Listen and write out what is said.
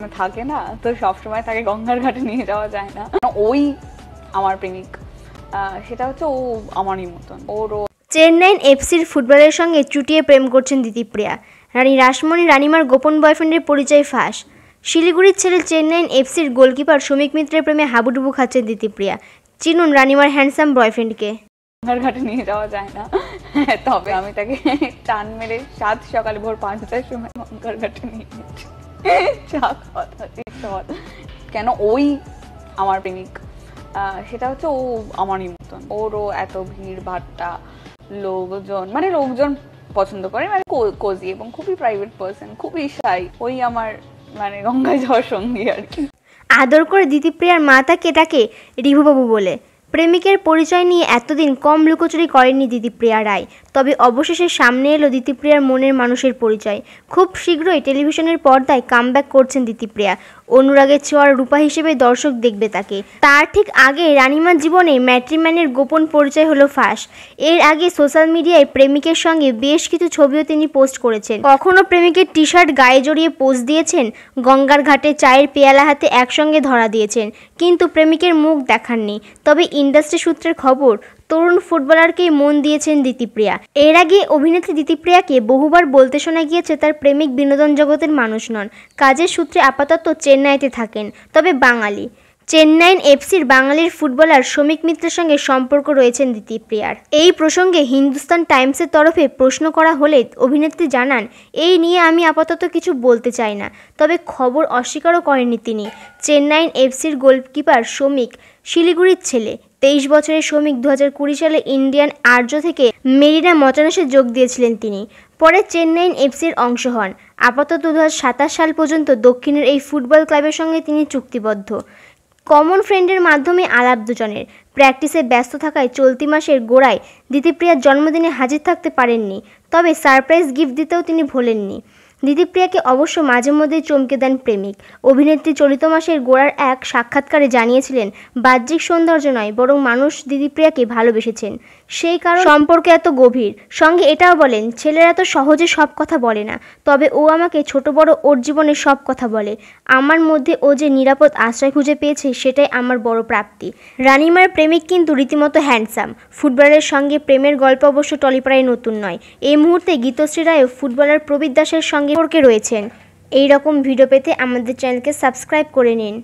থাকে না, তো সবসময় তাকে গঙ্গার ঘাটে নিয়ে যাওয়া যায় না। ওই আমার প্রেমিক, সেটা হচ্ছে ও আমারই মতন। চেন্নাইন এফসির ফুটবলের সঙ্গে চুটিয়ে প্রেম করছেন দিতিপ্রিয়া। রানী রাসমণি রানিমার গোপন বয়ফ্রেন্ডের পরিচয় ফাঁস। শিলিগুড়ির ছেলে চেন্নাইন এফসির গোলকিপার শমিক মিত্রের প্রেমে হাবুডুবু খাচ্ছেন দিতিপ্রিয়া। চিনুন রানিমার হ্যান্ডসাম বয়ফ্রেন্ডকে। গঙ্গার ঘাটে নিয়ে যাওয়া যায় না, তবে আমি তাকে টান মেরে সাত সকালে ভোর 5টার সময় গঙ্গার ঘাটে নিয়ে গেছি। কেন ওই আমার প্রেমিক, সেটা হচ্ছে ও আমারই মতন। ওরও এত ভিড় ভাট্টা, লোকজন পছন্দ করে, মানে কোজি এবং খুবই প্রাইভেট পার্সন, খুবই শাই। ওই আমার গঙ্গায় যাওয়ার সঙ্গী আর কি। আদর করে দিতিপ্রিয়ার মা তাকে ডাকে রিভুবাবু বলে। প্রেমিকের পরিচয় নিয়ে এতদিন কম লুকোচুরি করেননি দিতিপ্রিয়া রায়। তবে অবশেষে সামনে এলো দিতিপ্রিয়ার মনের মানুষের পরিচয়। খুব শীঘ্রই টেলিভিশনের পর্দায় কামব্যাক করছেন দিতিপ্রিয়া। অনুরাগের ছোঁয়ার রূপা হিসেবে দর্শক দেখবে তাকে। তার ঠিক আগে রানিমার জীবনে ম্যাট্রিম্যানের গোপন পরিচয় হলো ফাঁস। এর আগে সোশ্যাল মিডিয়ায় প্রেমিকের সঙ্গে বেশ কিছু ছবিও তিনি পোস্ট করেছেন। কখনো প্রেমিকের টি শার্ট গায়ে জড়িয়ে পোজ দিয়েছেন, গঙ্গার ঘাটে চায়ের পেয়ালা হাতে একসঙ্গে ধরা দিয়েছেন, কিন্তু প্রেমিকের মুখ দেখাননি। তবে ইন্ডাস্ট্রি সূত্রের খবর, তরুণ ফুটবলারকেই মন দিয়েছেন দিতিপ্রিয়া। এর আগে অভিনেত্রী দিতিপ্রিয়াকে বহুবার বলতে শোনা গিয়েছে তার প্রেমিক বিনোদন জগতের মানুষ নন, কাজের সূত্রে আপাতত চেন্নাইতে থাকেন, তবে বাঙালি। চেন্নাইন এফসির বাঙালির ফুটবলার শমিক মিত্রের সঙ্গে সম্পর্ক রয়েছেন দিতিপ্রিয়ার। এই প্রসঙ্গে হিন্দুস্তান টাইমসের তরফে প্রশ্ন করা হলে অভিনেত্রী জানান, এই নিয়ে আমি আপাতত কিছু বলতে চাই না। তবে খবর অস্বীকারও করেননি তিনি। চেন্নাইন এফসির গোলকিপার শমিক শিলিগুড়ির ছেলে। 23 বছরের শমিক 2020 সালে ইন্ডিয়ান আর্য থেকে মেরিনা মচানাসে যোগ দিয়েছিলেন তিনি। পরে চেন্নাইন এফসির অংশ হন। আপাতত 2027 সাল পর্যন্ত দক্ষিণের এই ফুটবল ক্লাবের সঙ্গে তিনি চুক্তিবদ্ধ। কমন ফ্রেন্ডের মাধ্যমে আলাপ দুজনের। প্র্যাকটিসে ব্যস্ত থাকায় চলতি মাসের গোড়ায় দিতিপ্রিয়ার জন্মদিনে হাজির থাকতে পারেননি, তবে সারপ্রাইজ গিফট দিতেও তিনি ভোলেননি। দিতিপ্রিয়াকে অবশ্য মাঝে মধ্যেই চমকে দেন প্রেমিক। অভিনেত্রী চলিত মাসের গোড়ার এক সাক্ষাৎকারে জানিয়েছিলেন, বাহ্যিক সৌন্দর্য নয় বরং মানুষ দিতিপ্রিয়াকে ভালোবেসেছেন, সেই কারণে সম্পর্ক এত গভীর। সঙ্গে এটাও বলেন, ছেলেরা তো সহজে সব কথা বলে না, তবে ও আমাকে ছোট বড় ওর জীবনের সব কথা বলে। আমার মধ্যে ও যে নিরাপদ আশ্রয় খুঁজে পেয়েছে সেটাই আমার বড় প্রাপ্তি। রানিমার প্রেমিক কিন্তু রীতিমতো হ্যান্ডসাম। ফুটবলের সঙ্গে প্রেমের গল্প অবশ্য টলিপাড়ায় নতুন নয়। এই মুহূর্তে গীতশ্রী রায়ও ফুটবলার প্রবীর দাসের সঙ্গে সম্পর্কে রয়েছেন। এই রকম ভিডিও পেতে আমাদের চ্যানেলকে সাবস্ক্রাইব করে নিন।